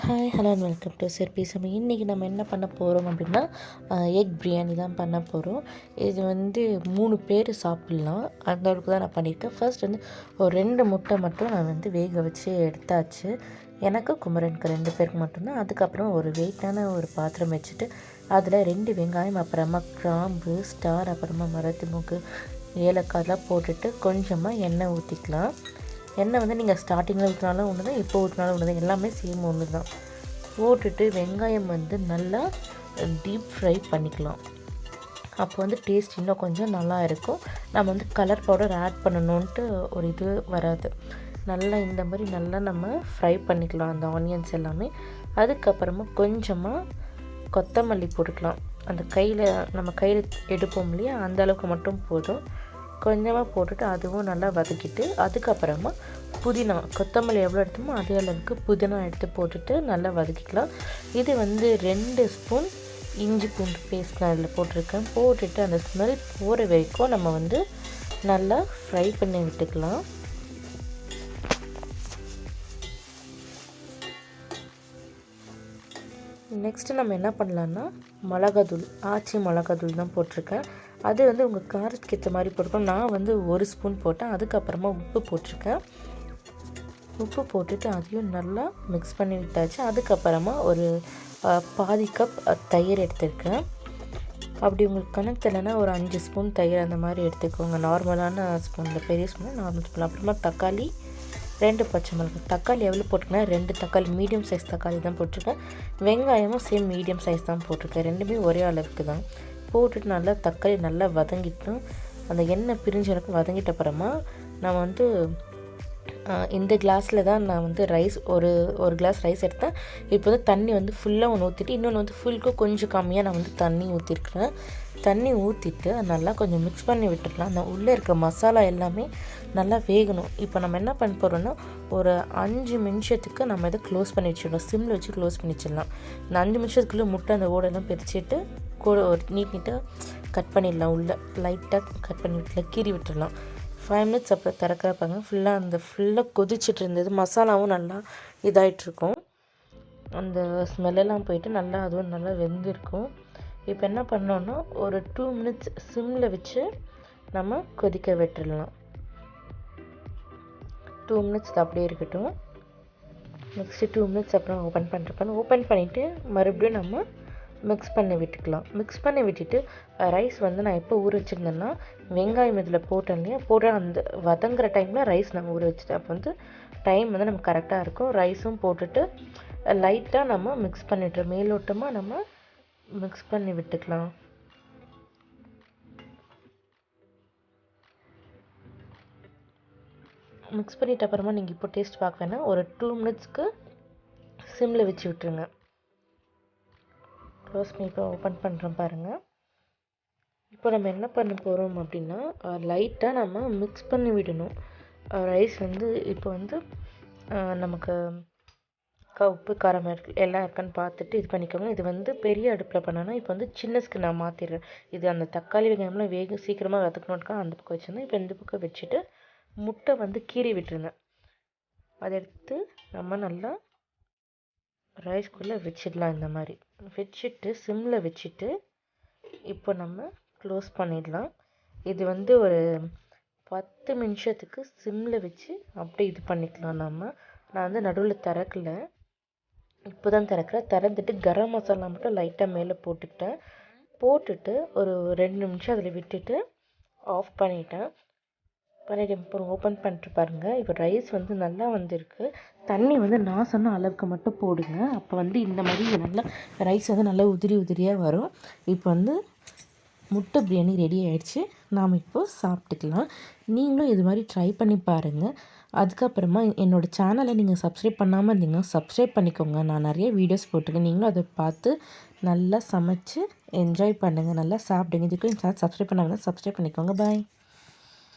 Hi hello and welcome to சிற்பி சமையல். இன்றைக்கி நம்ம என்ன பண்ண போகிறோம் அப்படின்னா எக் பிரியாணி தான் பண்ண போகிறோம். இது வந்து 3 பேர் சாப்பிட்லாம், அந்த அளவுக்கு தான் நான் பண்ணியிருக்கேன். ஃபர்ஸ்ட் வந்து ஒரு 2 முட்டை மட்டும் நான் வந்து வேக வச்சு எடுத்தாச்சு. எனக்கு குமரனுக்கு 2 பேருக்கு மட்டும்தான். அதுக்கப்புறம் ஒரு வெயிட்டான ஒரு பாத்திரம் வச்சுட்டு அதில் 2 வெங்காயம், அப்புறமா கிராம்பு, ஸ்டார், அப்புறமா மரத்து மூக்கு, ஏலக்காய்லாம் போட்டுட்டு கொஞ்சமாக எண்ணெய் ஊற்றிக்கலாம். எண்ணெய் வந்து நீங்கள் ஸ்டார்டிங்கில் ஊற்றினாலும் ஒன்று தான், இப்போ ஊற்றினாலும் ஒன்று தான், எல்லாமே சேம் ஒன்று தான். போட்டுட்டு வெங்காயம் வந்து நல்லா டீப் ஃப்ரை பண்ணிக்கலாம். அப்போ வந்து டேஸ்ட் இன்னும் கொஞ்சம் நல்லா இருக்கும். நம்ம வந்து கலர் பவுடர் ஆட் பண்ணணுன்ட்டு ஒரு இது வராது. நல்லா இந்த மாதிரி நல்லா நம்ம ஃப்ரை பண்ணிக்கலாம் அந்த ஆனியன்ஸ் எல்லாமே. அதுக்கப்புறமா கொஞ்சமாக கொத்தமல்லி போட்டுக்கலாம். அந்த நம்ம கையில் எடுப்போம் இல்லையா, அந்த அளவுக்கு மட்டும் போதும். கொஞ்சமாக போட்டுட்டு அதுவும் நல்லா வதக்கிட்டு, அதுக்கப்புறமா புதினா, கொத்தமல்லி எவ்வளோ எடுத்தோமோ அதே அளவுக்கு புதினா எடுத்து போட்டுட்டு நல்லா வதக்கிக்கலாம். இது வந்து 2 ஸ்பூன் இஞ்சி பூண்டு பேஸ்ட் நான் அதில் போட்டிருக்கேன். போட்டுட்டு அந்த ஸ்மெல் போகிற வரைக்கும் நம்ம வந்து நல்லா ஃப்ரை பண்ணி விட்டுக்கலாம். நெக்ஸ்ட்டு நம்ம என்ன பண்ணலான்னா மிளகாத்தூள், ஆச்சி மிளகாத்தூள் தான் போட்டிருக்கேன். அது வந்து உங்கள் காரத்துக்கு ஏற்ற மாதிரி போட்டுக்கணும். நான் வந்து 1 ஸ்பூன் போட்டேன். அதுக்கப்புறமா உப்பு போட்டிருக்கேன். உப்பு போட்டுட்டு அதையும் நல்லா மிக்ஸ் பண்ணி விட்டாச்சு. அதுக்கப்புறமா ஒரு பாதி கப் தயிர் எடுத்துருக்கேன். அப்படி உங்களுக்கு கணக்கு தெரியலனா ஒரு 5 ஸ்பூன் தயிர் அந்த மாதிரி எடுத்துக்கோங்க. நார்மலான ஸ்பூனில், பெரிய ஸ்பூன் நார்மல் ஸ்பூன். அப்புறமா தக்காளி, 2 பச்சை மிளகாய். தக்காளி எவ்வளோ போட்டிருக்கேன்னா 2 தக்காளி, மீடியம் சைஸ் தக்காளி தான் போட்டிருக்கேன். வெங்காயமும் சேம் மீடியம் சைஸ் தான் போட்டிருக்கேன். ரெண்டுமே ஒரே அளவுக்கு தான். போட்டுட்டு நல்லா தக்காளி நல்லா வதங்கிட்டோம். அந்த எண்ணெய் பிரிஞ்ச அளவுக்கு வதங்கிட்ட அப்புறமா நான் வந்து இந்த கிளாஸில் தான் நான் வந்து ரைஸ் ஒரு கிளாஸ் ரைஸ் எடுத்தேன். இப்போ வந்து தண்ணி வந்து ஃபுல்லாக ஒன்று ஊற்றிட்டு, இன்னொன்று வந்து ஃபுல்லுக்கு கொஞ்சம் கம்மியாக நான் வந்து தண்ணி ஊற்றிருக்கிறேன். தண்ணி ஊற்றிட்டு நல்லா கொஞ்சம் மிக்ஸ் பண்ணி விட்டுடலாம். அந்த உள்ளே இருக்க மசாலா எல்லாமே நல்லா வேகணும். இப்போ நம்ம என்ன பண்ண போகிறோன்னா ஒரு 5 நிமிஷத்துக்கு நம்ம இதை க்ளோஸ் பண்ணி வச்சிடலாம். சிம்மில் வச்சு க்ளோஸ் பண்ணி வச்சிடலாம். இந்த 5 நிமிஷத்துக்குள்ளே முட்டை அந்த ஓடெல்லாம் பிரிச்சுட்டு ஒரு நீட்டாக கட் பண்ணிடலாம். உள்ளே லைட்டாக கட் பண்ணி விட்டுலாம், கீறி விட்டுடலாம். 5 மினிட்ஸ் அப்புறம் திறக்கிறப்பாங்க ஃபுல்லாக கொதிச்சுட்டு இருந்தது. மசாலாவும் நல்லா இதாகிட்ருக்கும். அந்த ஸ்மெல்லெல்லாம் போயிட்டு நல்லா அதுவும் நல்லா வெந்திருக்கும். இப்போ என்ன பண்ணோன்னா ஒரு 2 மினிட்ஸ் சிம்மில் வச்சு நம்ம கொதிக்க விட்டுடலாம். 2 மினிட்ஸ் அப்படியே இருக்கட்டும். நெக்ஸ்ட்டு 2 மினிட்ஸ் அப்புறம் ஓப்பன் பண்ணிவிட்டு மறுபடியும் நம்ம மிக்ஸ் பண்ணி விட்டுக்கலாம். மிக்ஸ் பண்ணி விட்டுட்டு ரைஸ் வந்து நான் எப்போ ஊற வச்சுருந்தேன்னா வெங்காயம் இதில் போட்டேன் இல்லையா, போட்டு அந்த வதங்குற டைமில் ரைஸ் நம்ம ஊற வச்சுட்டு அப்போ வந்து டைம் வந்து நமக்கு கரெக்டாக இருக்கும். ரைஸும் போட்டுட்டு லைட்டாக நம்ம மிக்ஸ் பண்ணிவிட்டு மேலோட்டமாக நம்ம மிக்ஸ் பண்ணி விட்டுக்கலாம். மிக்ஸ் பண்ணிட்ட அப்புறமா நீங்கள் இப்போ டேஸ்ட் பார்க்க வேணாம். ஒரு 2 மினிட்ஸ்க்கு சிம்மில் வச்சு விட்டுருங்க. க்ளோஸ் பண்ணி இப்போ ஓப்பன் பண்ணுறோம் பாருங்கள். இப்போ நம்ம என்ன பண்ண போகிறோம் அப்படின்னா லைட்டாக நம்ம மிக்ஸ் பண்ணி விடணும். ரைஸ் வந்து இப்போ வந்து நமக்கு உப்பு காரம் எல்லாம் இருக்கான்னு பார்த்துட்டு இது பண்ணிக்கோங்க. இது வந்து பெரிய அடுப்பில் பண்ணோன்னா இப்போ வந்து சின்னஸ்க்கு நான் மாற்றிடுறேன். இது அந்த தக்காளி வெங்காயம்லாம் சீக்கிரமாக வதக்கணுன்னுக்கா அந்த பக்கம் வச்சுருந்தேன். இப்போ இந்த பக்கம் வச்சுட்டு முட்டை வந்து கீறி விட்டுருந்தேன். அதை எடுத்து நம்ம நல்லா ரைஸ்குள்ளே வச்சிடலாம். இந்த மாதிரி வச்சுட்டு சிம்மில் வச்சுட்டு இப்போ நம்ம க்ளோஸ் பண்ணிடலாம். இது வந்து ஒரு 10 நிமிஷத்துக்கு சிம்மில் வச்சு அப்படியே இது பண்ணிக்கலாம். நான் வந்து நடுவில் திறக்கல, இப்போ தான் திறந்துட்டு கரம் மசாலா மட்டும் லைட்டாக மேலே போட்டுட்டு ஒரு 2 நிமிஷம் அதில் விட்டுட்டு ஆஃப் பண்ணிவிட்டு அப்புறம் ஓப்பன் பண்ணிட்டு பாருங்கள். இப்போ ரைஸ் வந்து நல்லா வந்திருக்கு. தண்ணி வந்து நான் சொன்ன அளவுக்கு மட்டும் போடுங்க. அப்போ வந்து இந்த மாதிரி நல்லா ரைஸ் வந்து நல்லா உதிரியாக வரும். இப்போ வந்து முட்டை பிரியாணி ரெடி ஆகிடுச்சு. நாம் இப்போது சாப்பிட்டுக்கலாம். நீங்களும் இது மாதிரி ட்ரை பண்ணி பாருங்கள். அதுக்கப்புறமா என்னோடய சேனலை நீங்கள் சப்ஸ்கிரைப் பண்ணாமல் இருந்தீங்கன்னா சப்ஸ்கிரைப் பண்ணிக்கோங்க. நான் நிறைய வீடியோஸ் போட்டிருக்கேன். நீங்களும் அதை பார்த்து நல்லா சமைச்சு என்ஜாய் பண்ணுங்கள், நல்லா சாப்பிடுங்க. இதுக்கும் சேனல் சப்ஸ்கிரைப் பண்ணாமல் சப்ஸ்கிரைப் பண்ணிக்கோங்க. பாய்.